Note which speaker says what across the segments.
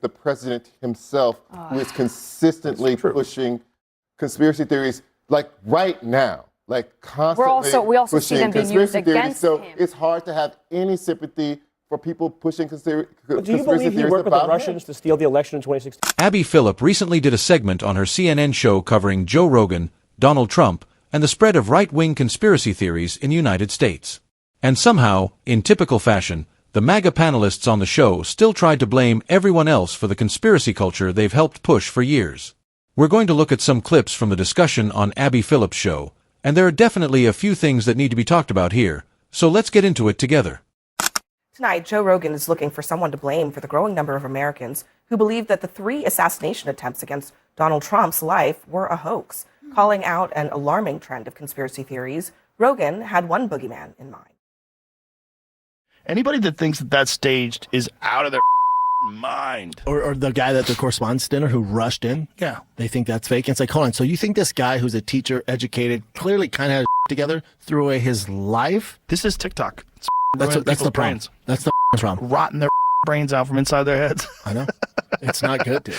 Speaker 1: the president himself who is consistently pushing conspiracy theories, like right now, like constantly
Speaker 2: we also see them being used against him.
Speaker 1: So it's hard to have any sympathy for people pushing conspiracy theories.
Speaker 3: Do you believe he worked with the Russians to steal the election in 2016?
Speaker 4: Abby Phillip recently did a segment on her CNN show covering Joe Rogan, Donald Trump, and the spread of right-wing conspiracy theories in the United States. And somehow, in typical fashion, the MAGA panelists on the show still tried to blame everyone else for the conspiracy culture they've helped push for years. We're going to look at some clips from the discussion on Abby Phillip's show, and there are definitely a few things that need to be talked about here, so let's get into it together.
Speaker 5: Tonight, Joe Rogan is looking for someone to blame for the growing number of Americans who believe that the 3 assassination attempts against Donald Trump's life were a hoax. Calling out an alarming trend of conspiracy theories, Rogan had one boogeyman in mind.
Speaker 6: Anybody that thinks that that's staged is out of their mind.
Speaker 7: Or the guy at the correspondence dinner who rushed in.
Speaker 6: Yeah.
Speaker 7: They think that's fake. And it's like, hold on. So you think this guy who's a teacher, educated, clearly kind of had together, threw away his life?
Speaker 6: This is TikTok.
Speaker 7: That's the problem.
Speaker 6: Brains.
Speaker 7: That's the problem.
Speaker 6: Rotting their brains out from inside their heads.
Speaker 7: I know. It's not good, dude.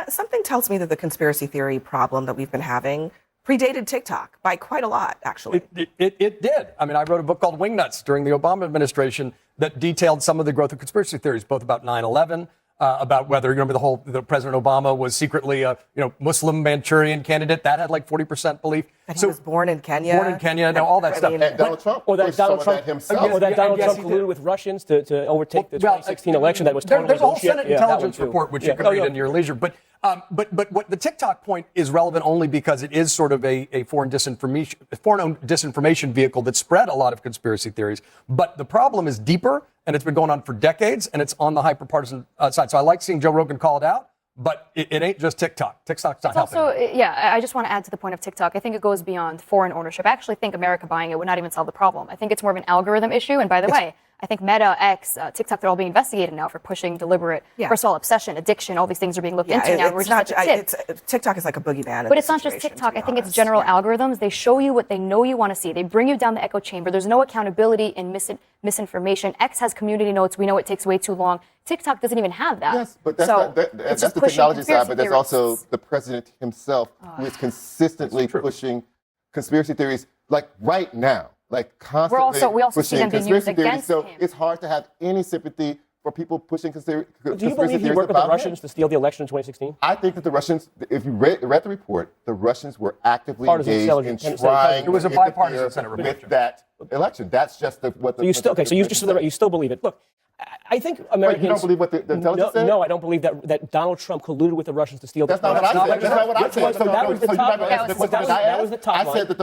Speaker 5: Something tells me that the conspiracy theory problem that we've been having predated TikTok by quite a lot, actually.
Speaker 8: It did. I mean, I wrote a book called Wingnuts during the Obama administration that detailed some of the growth of conspiracy theories, both about 9/11, about whether, you remember that President Obama was secretly a Muslim Manchurian candidate. That had like 40% belief.
Speaker 5: That he was born in Kenya.
Speaker 8: Born in Kenya, all that stuff.
Speaker 1: And Donald Trump.
Speaker 3: Or that Donald Trump
Speaker 1: himself.
Speaker 3: Or that Donald Trump colluded with Russians to overtake the 2016 election that was totally
Speaker 8: There's a whole
Speaker 3: bullshit.
Speaker 8: Senate intelligence report, which you can read in your leisure. But what the TikTok point is relevant only because it is sort of a foreign disinformation vehicle that spread a lot of conspiracy theories. But the problem is deeper, and it's been going on for decades, and it's on the hyperpartisan side. So I like seeing Joe Rogan call it out. But it ain't just TikTok. TikTok's not helping.
Speaker 2: Also, yeah, I just want to add to the point of TikTok. I think it goes beyond foreign ownership. I actually think America buying it would not even solve the problem. I think it's more of an algorithm issue. And by the way, I think Meta, X, TikTok, they're all being investigated now for pushing deliberate, first of all, obsession, addiction, all these things are being looked into now.
Speaker 5: TikTok is like a boogeyman.
Speaker 2: But it's not just TikTok. I think it's general algorithms. They show you what they know you want to see. They bring you down the echo chamber. There's no accountability in misinformation. X has community notes. We know it takes way too long. TikTok doesn't even have that.
Speaker 1: Yes, but that's the technology side, but there's also the president himself who is consistently pushing conspiracy theories, like right now, like constantly
Speaker 2: we also see
Speaker 1: pushing
Speaker 2: them being used
Speaker 1: conspiracy theories.
Speaker 2: against
Speaker 1: So
Speaker 2: him.
Speaker 1: it's hard to have any sympathy for people pushing conspiracy theories.
Speaker 3: Do you believe he worked with the Russians to steal the election in 2016?
Speaker 1: I think that the Russians, if you read the report, the Russians were actively engaged in trying
Speaker 8: it was a
Speaker 1: to
Speaker 8: bipartisan Senate
Speaker 1: interfere
Speaker 8: report.
Speaker 1: with that election. That's just what the.
Speaker 3: So you still so you still believe it? Look, I think Americans.
Speaker 1: Wait, you don't believe what the intelligence said?
Speaker 3: No, I don't believe that Donald Trump colluded with the Russians to steal.
Speaker 1: That's not what I said. That's not what I said.
Speaker 3: So that was the top. That was the top line.
Speaker 1: I said that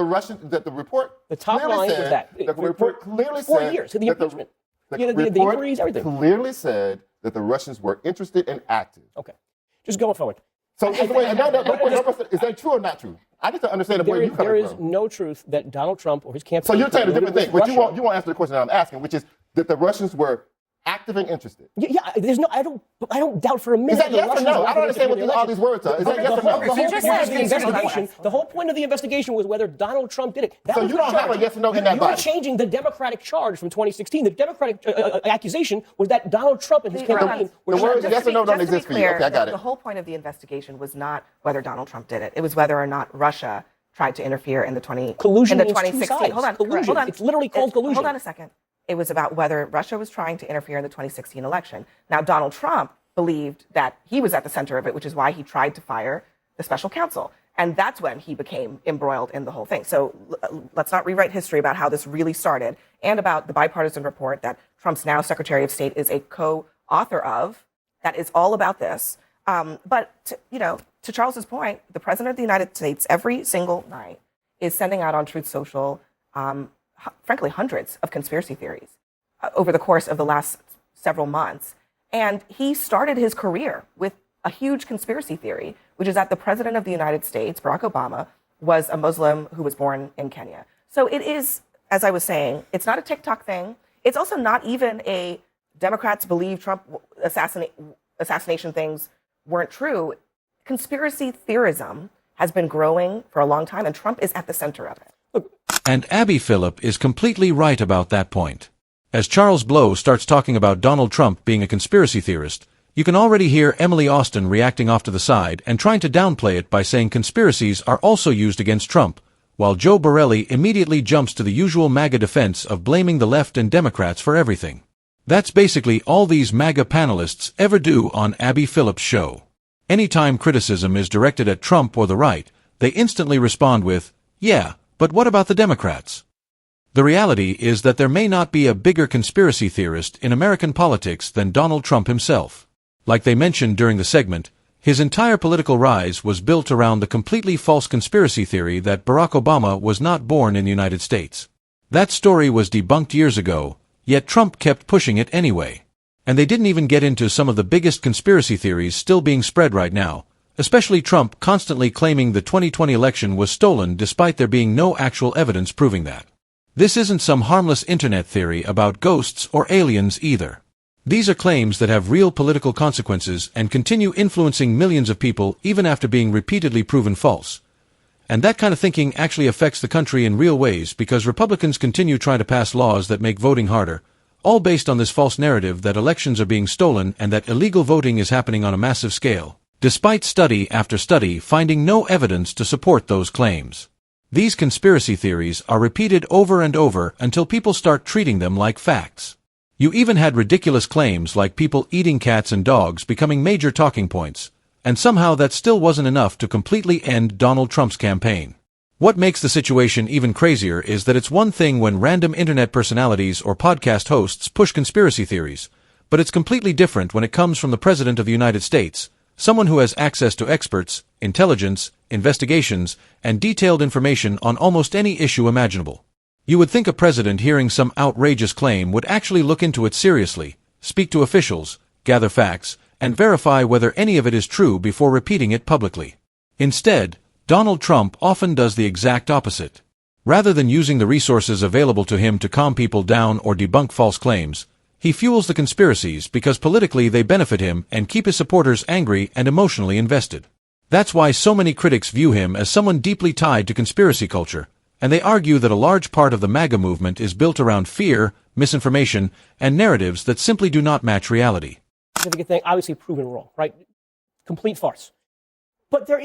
Speaker 1: the report.
Speaker 3: The top line was that
Speaker 1: the report clearly said
Speaker 3: 4 years to the impeachment. The inquiries, everything.
Speaker 1: Clearly said that the Russians were interested and active.
Speaker 3: Okay, just going forward.
Speaker 1: So is that true or not true? I need to understand where you come from.
Speaker 3: There is no truth that Donald Trump or his campaign.
Speaker 1: So you're saying a different thing, but you won't answer the question that I'm asking, which is that the Russians were active and interested.
Speaker 3: Yeah, there's no. I don't doubt for a minute.
Speaker 1: Is that yes or no? I don't understand what all these words are. Is that yes or no?
Speaker 3: The whole point of the investigation was whether Donald Trump did it.
Speaker 1: So you don't have a yes or no in that body.
Speaker 3: You're changing the Democratic charge from 2016. The Democratic accusation was that Donald Trump and his campaign were.
Speaker 1: The words yes or no don't exist for you. Okay, I got it.
Speaker 5: The whole point of the investigation was not whether Donald Trump did it. It was whether or not Russia tried to interfere in the 2016. Hold on.
Speaker 3: Collusion. It's literally called collusion.
Speaker 5: Hold on a second. It was about whether Russia was trying to interfere in the 2016 election. Now, Donald Trump believed that he was at the center of it, which is why he tried to fire the special counsel. And that's when he became embroiled in the whole thing. So let's not rewrite history about how this really started and about the bipartisan report that Trump's now Secretary of State is a co-author of that is all about this. But to Charles's point, the President of the United States every single night is sending out on Truth Social frankly, hundreds of conspiracy theories over the course of the last several months. And he started his career with a huge conspiracy theory, which is that the President of the United States, Barack Obama, was a Muslim who was born in Kenya. So it is, as I was saying, it's not a TikTok thing. It's also not even a Democrats believe Trump assassination things weren't true. Conspiracy theorism has been growing for a long time, and Trump is at the center of it.
Speaker 4: And Abby Phillip is completely right about that point. As Charles Blow starts talking about Donald Trump being a conspiracy theorist, you can already hear Emily Austin reacting off to the side and trying to downplay it by saying conspiracies are also used against Trump, while Joe Borelli immediately jumps to the usual MAGA defense of blaming the left and Democrats for everything. That's basically all these MAGA panelists ever do on Abby Phillip's show. Anytime criticism is directed at Trump or the right, they instantly respond with, "Yeah, but what about the Democrats?" The reality is that there may not be a bigger conspiracy theorist in American politics than Donald Trump himself. Like they mentioned during the segment, his entire political rise was built around the completely false conspiracy theory that Barack Obama was not born in the United States. That story was debunked years ago, yet Trump kept pushing it anyway. And they didn't even get into some of the biggest conspiracy theories still being spread right now, especially Trump constantly claiming the 2020 election was stolen despite there being no actual evidence proving that. This isn't some harmless internet theory about ghosts or aliens either. These are claims that have real political consequences and continue influencing millions of people even after being repeatedly proven false. And that kind of thinking actually affects the country in real ways because Republicans continue trying to pass laws that make voting harder, all based on this false narrative that elections are being stolen and that illegal voting is happening on a massive scale, despite study after study finding no evidence to support those claims. These conspiracy theories are repeated over and over until people start treating them like facts. You even had ridiculous claims like people eating cats and dogs becoming major talking points, and somehow that still wasn't enough to completely end Donald Trump's campaign. What makes the situation even crazier is that it's one thing when random internet personalities or podcast hosts push conspiracy theories, but it's completely different when it comes from the President of the United States, someone who has access to experts, intelligence, investigations, and detailed information on almost any issue imaginable. You would think a president hearing some outrageous claim would actually look into it seriously, speak to officials, gather facts, and verify whether any of it is true before repeating it publicly. Instead, Donald Trump often does the exact opposite. Rather than using the resources available to him to calm people down or debunk false claims, he fuels the conspiracies because politically they benefit him and keep his supporters angry and emotionally invested. That's why so many critics view him as someone deeply tied to conspiracy culture, and they argue that a large part of the MAGA movement is built around fear, misinformation, and narratives that simply do not match reality.
Speaker 3: Significant thing, obviously proven wrong, right? Complete farce. But there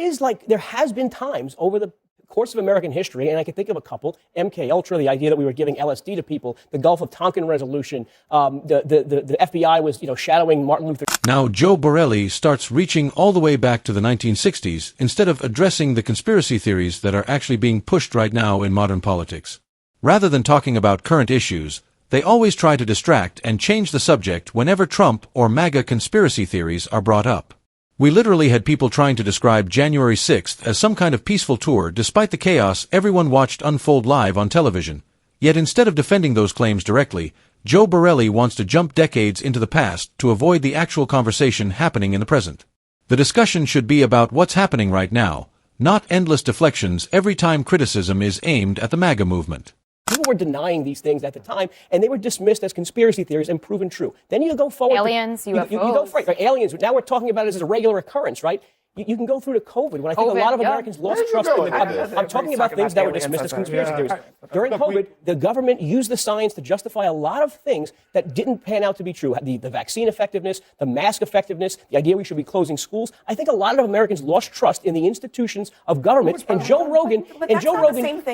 Speaker 3: has been times over the course of American history, and I can think of a couple, MK Ultra, the idea that we were giving LSD to people, the Gulf of Tonkin resolution, the FBI was, shadowing Martin Luther.
Speaker 4: Now Joe Borelli starts reaching all the way back to the 1960s instead of addressing the conspiracy theories that are actually being pushed right now in modern politics. Rather than talking about current issues, they always try to distract and change the subject whenever Trump or MAGA conspiracy theories are brought up. We literally had people trying to describe January 6th as some kind of peaceful tour despite the chaos everyone watched unfold live on television. Yet instead of defending those claims directly, Joe Borelli wants to jump decades into the past to avoid the actual conversation happening in the present. The discussion should be about what's happening right now, not endless deflections every time criticism is aimed at the MAGA movement.
Speaker 3: People were denying these things at the time, and they were dismissed as conspiracy theories and proven true. Then you go forward.
Speaker 2: Aliens, UFOs.
Speaker 3: You go for it, right? Aliens. Now we're talking about it as a regular occurrence, right? You can go through to COVID, when I think a lot of Americans lost trust in the government. I'm talking about things that were dismissed as conspiracy theories. During COVID, the government used the science to justify a lot of things that didn't pan out to be true. The vaccine effectiveness, the mask effectiveness, the idea we should be closing schools. I think a lot of Americans lost trust in the institutions of government. And Joe Rogan,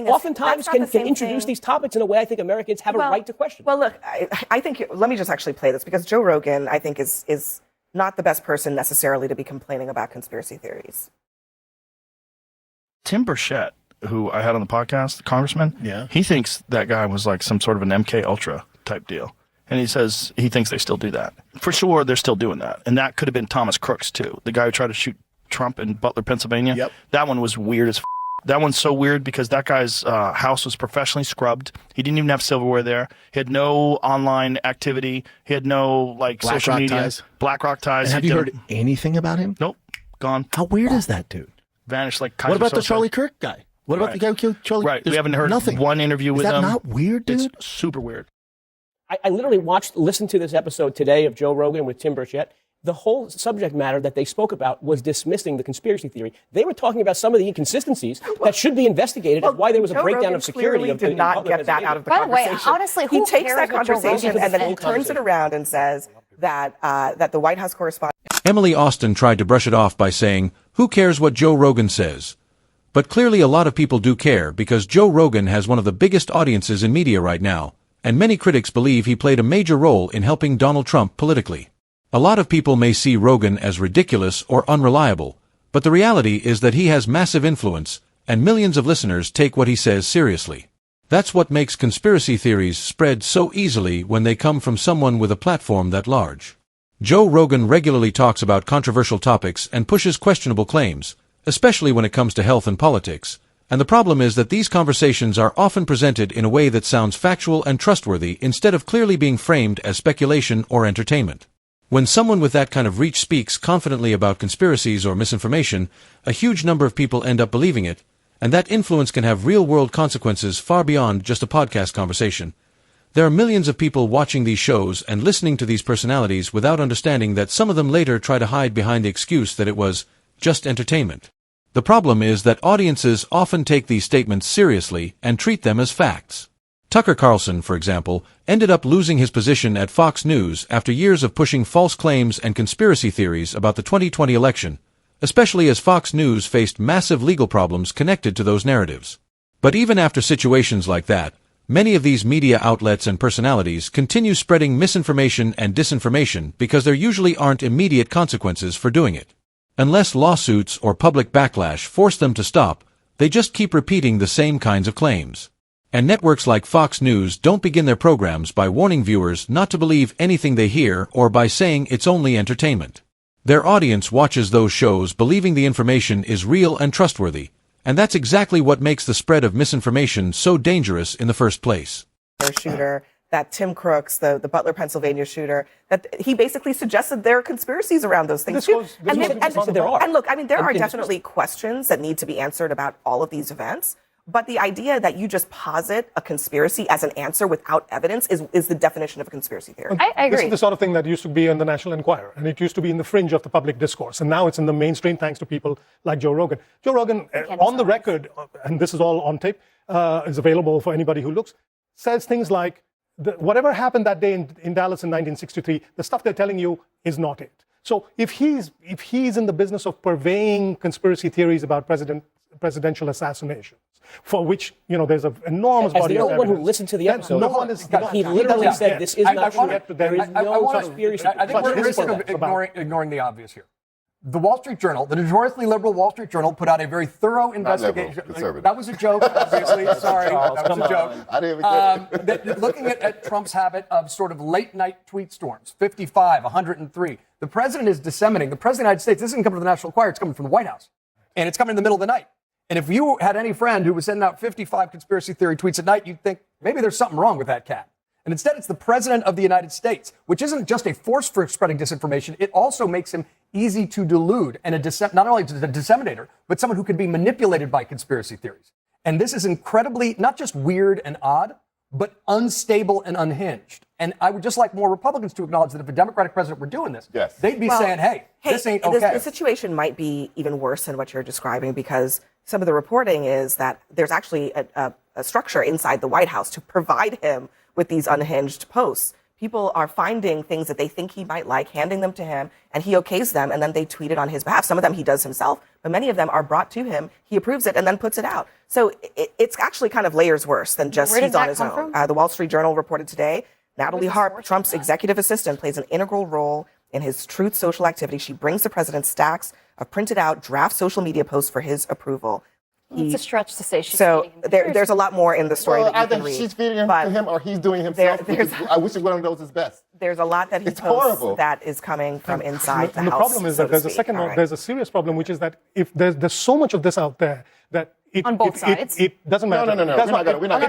Speaker 3: oftentimes can introduce these topics in a way I think Americans have a right to question.
Speaker 5: Well, look, I think, let me just actually play this, because Joe Rogan, I think, is not the best person necessarily to be complaining about conspiracy theories.
Speaker 6: Tim Burchett, who I had on the podcast, the congressman, he thinks that guy was like some sort of an MK Ultra type deal. And he says he thinks they still do that. For sure, they're still doing that. And that could have been Thomas Crooks, too. The guy who tried to shoot Trump in Butler, Pennsylvania.
Speaker 7: Yep.
Speaker 6: That one was weird as That one's so weird because that guy's house was professionally scrubbed. He didn't even have silverware there. He had no online activity. He had no social media. BlackRock ties.
Speaker 7: And have you heard anything about him?
Speaker 6: Nope. Gone.
Speaker 7: How weird is that, dude?
Speaker 6: Vanished like Kaiser
Speaker 7: What about the
Speaker 6: Soze.
Speaker 7: Charlie Kirk guy? What about the guy who killed Charlie?
Speaker 6: Right. We haven't heard
Speaker 7: nothing.
Speaker 6: one interview with him.
Speaker 7: Is that not weird, dude?
Speaker 6: It's super weird.
Speaker 3: I literally listened to this episode today of Joe Rogan with Tim Burchett, the whole subject matter that they spoke about was dismissing the conspiracy theory. They were talking about some of the inconsistencies that should be investigated and why there was a breakdown of security.
Speaker 5: Did not get that out of the
Speaker 2: By the way,
Speaker 5: conversation.
Speaker 2: honestly,
Speaker 5: he
Speaker 2: who
Speaker 5: takes
Speaker 2: cares
Speaker 5: that
Speaker 2: what Joe
Speaker 5: conversation
Speaker 2: Rogan
Speaker 5: and then he
Speaker 2: said?
Speaker 5: turns it around and says that the White House correspondent.
Speaker 4: Emily Austin tried to brush it off by saying, "Who cares what Joe Rogan says?" But clearly a lot of people do care because Joe Rogan has one of the biggest audiences in media right now, and many critics believe he played a major role in helping Donald Trump politically. A lot of people may see Rogan as ridiculous or unreliable, but the reality is that he has massive influence, and millions of listeners take what he says seriously. That's what makes conspiracy theories spread so easily when they come from someone with a platform that large. Joe Rogan regularly talks about controversial topics and pushes questionable claims, especially when it comes to health and politics, and the problem is that these conversations are often presented in a way that sounds factual and trustworthy instead of clearly being framed as speculation or entertainment. When someone with that kind of reach speaks confidently about conspiracies or misinformation, a huge number of people end up believing it, and that influence can have real-world consequences far beyond just a podcast conversation. There are millions of people watching these shows and listening to these personalities without understanding that some of them later try to hide behind the excuse that it was just entertainment. The problem is that audiences often take these statements seriously and treat them as facts. Tucker Carlson, for example, ended up losing his position at Fox News after years of pushing false claims and conspiracy theories about the 2020 election, especially as Fox News faced massive legal problems connected to those narratives. But even after situations like that, many of these media outlets and personalities continue spreading misinformation and disinformation because there usually aren't immediate consequences for doing it. Unless lawsuits or public backlash force them to stop, they just keep repeating the same kinds of claims. And networks like Fox News don't begin their programs by warning viewers not to believe anything they hear or by saying it's only entertainment. Their audience watches those shows believing the information is real and trustworthy, and that's exactly what makes the spread of misinformation so dangerous in the first place.
Speaker 5: Shooter, that Tim Crooks, the Butler, Pennsylvania shooter, that he basically suggested there are conspiracies around those things too. And look, I mean, there are definitely questions that need to be answered about all of these events. But the idea that you just posit a conspiracy as an answer without evidence is the definition of a conspiracy theory.
Speaker 2: I agree.
Speaker 9: This is the sort of thing that used to be in the National Enquirer, and it used to be in the fringe of the public discourse. And now it's in the mainstream thanks to people like Joe Rogan. Joe Rogan, on the record, and this is all on tape, is available for anybody who looks, says things like, whatever happened that day in Dallas in 1963, the stuff they're telling you is not it. So if he's in the business of purveying conspiracy theories about presidential assassinations, for which there's an enormous body of evidence.
Speaker 3: As the only one who listened to the episode, he literally said this is not true. There is no conspiracy.
Speaker 8: I think we're at risk of ignoring the obvious here. The Wall Street Journal, the notoriously liberal Wall Street Journal, put out a very thorough investigation. That was a joke, obviously. Sorry, that was a joke.
Speaker 1: I didn't even get it.
Speaker 8: Looking at Trump's habit of sort of late-night tweet storms, 55, 103. The president is disseminating. The president of the United States, this isn't coming from the National Enquirer, it's coming from the White House. And it's coming in the middle of the night. And if you had any friend who was sending out 55 conspiracy theory tweets at night, you'd think maybe there's something wrong with that cat. And instead, it's the president of the United States, which isn't just a force for spreading disinformation. It also makes him easy to delude and not only a disseminator, but someone who can be manipulated by conspiracy theories. And this is incredibly not just weird and odd, but unstable and unhinged. And I would just like more Republicans to acknowledge that if a Democratic president were doing this, they'd be saying, hey, this ain't okay.
Speaker 5: The situation might be even worse than what you're describing because some of the reporting is that there's actually a structure inside the White House to provide him with these unhinged posts. People are finding things that they think he might like, handing them to him, and he okays them, and then they tweet it on his behalf. Some of them he does himself, but many of them are brought to him. He approves it and then puts it out. So it's actually kind of layers worse than just he's on his own. The Wall Street Journal reported today, Natalie Harp, Trump's executive assistant, plays an integral role in his Truth Social activity. She brings the president stacks of printed out draft social media posts for his approval.
Speaker 2: It's a stretch to say she's
Speaker 5: so there's a lot more in the story that you can read.
Speaker 1: She's feeding to him or he's doing himself. I wish one of those is best.
Speaker 5: There's a lot that he posts that is coming from inside the house.
Speaker 9: And the problem is that there's a serious problem, which is that if there's so much of this out there that
Speaker 2: on both sides.
Speaker 9: It doesn't matter.
Speaker 1: No. We're not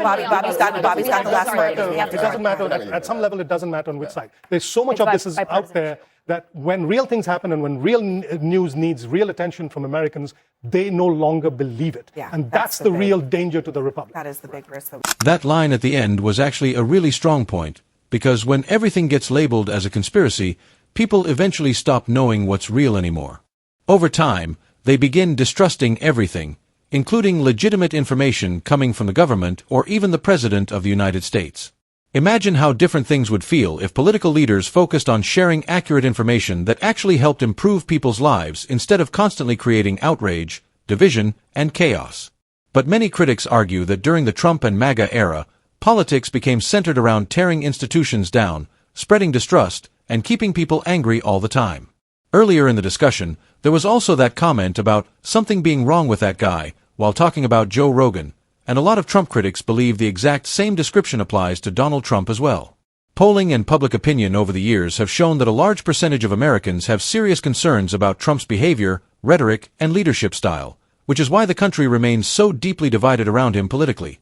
Speaker 5: Bobby's got the last word.
Speaker 9: It doesn't matter. At some level, it doesn't matter on which side. There's so much of this is out there that when real things happen and when real news needs real attention from Americans, they no longer believe it. And that's the real danger to the Republic.
Speaker 5: That is the big risk.
Speaker 4: That line at the end was actually a really strong point, because when everything gets labeled as a conspiracy, people eventually stop knowing what's real anymore. Over time, they begin distrusting everything, including legitimate information coming from the government or even the President of the United States. Imagine how different things would feel if political leaders focused on sharing accurate information that actually helped improve people's lives instead of constantly creating outrage, division, and chaos. But many critics argue that during the Trump and MAGA era, politics became centered around tearing institutions down, spreading distrust, and keeping people angry all the time. Earlier in the discussion, there was also that comment about something being wrong with that guy while talking about Joe Rogan, and a lot of Trump critics believe the exact same description applies to Donald Trump as well. Polling and public opinion over the years have shown that a large percentage of Americans have serious concerns about Trump's behavior, rhetoric, and leadership style, which is why the country remains so deeply divided around him politically.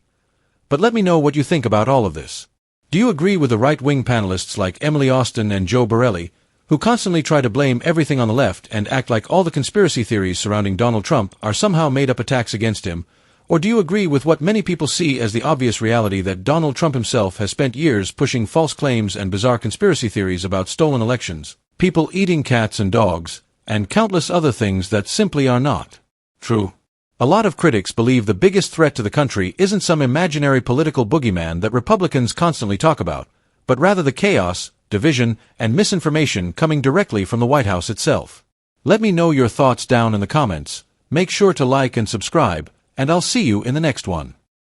Speaker 4: But let me know what you think about all of this. Do you agree with the right-wing panelists like Emily Austin and Joe Borelli, who constantly try to blame everything on the left and act like all the conspiracy theories surrounding Donald Trump are somehow made-up attacks against him? Or do you agree with what many people see as the obvious reality that Donald Trump himself has spent years pushing false claims and bizarre conspiracy theories about stolen elections, people eating cats and dogs, and countless other things that simply are not true? A lot of critics believe the biggest threat to the country isn't some imaginary political boogeyman that Republicans constantly talk about, but rather the chaos, division, and misinformation coming directly from the White House itself. Let me know your thoughts down in the comments. Make sure to like and subscribe, and I'll see you in the next one.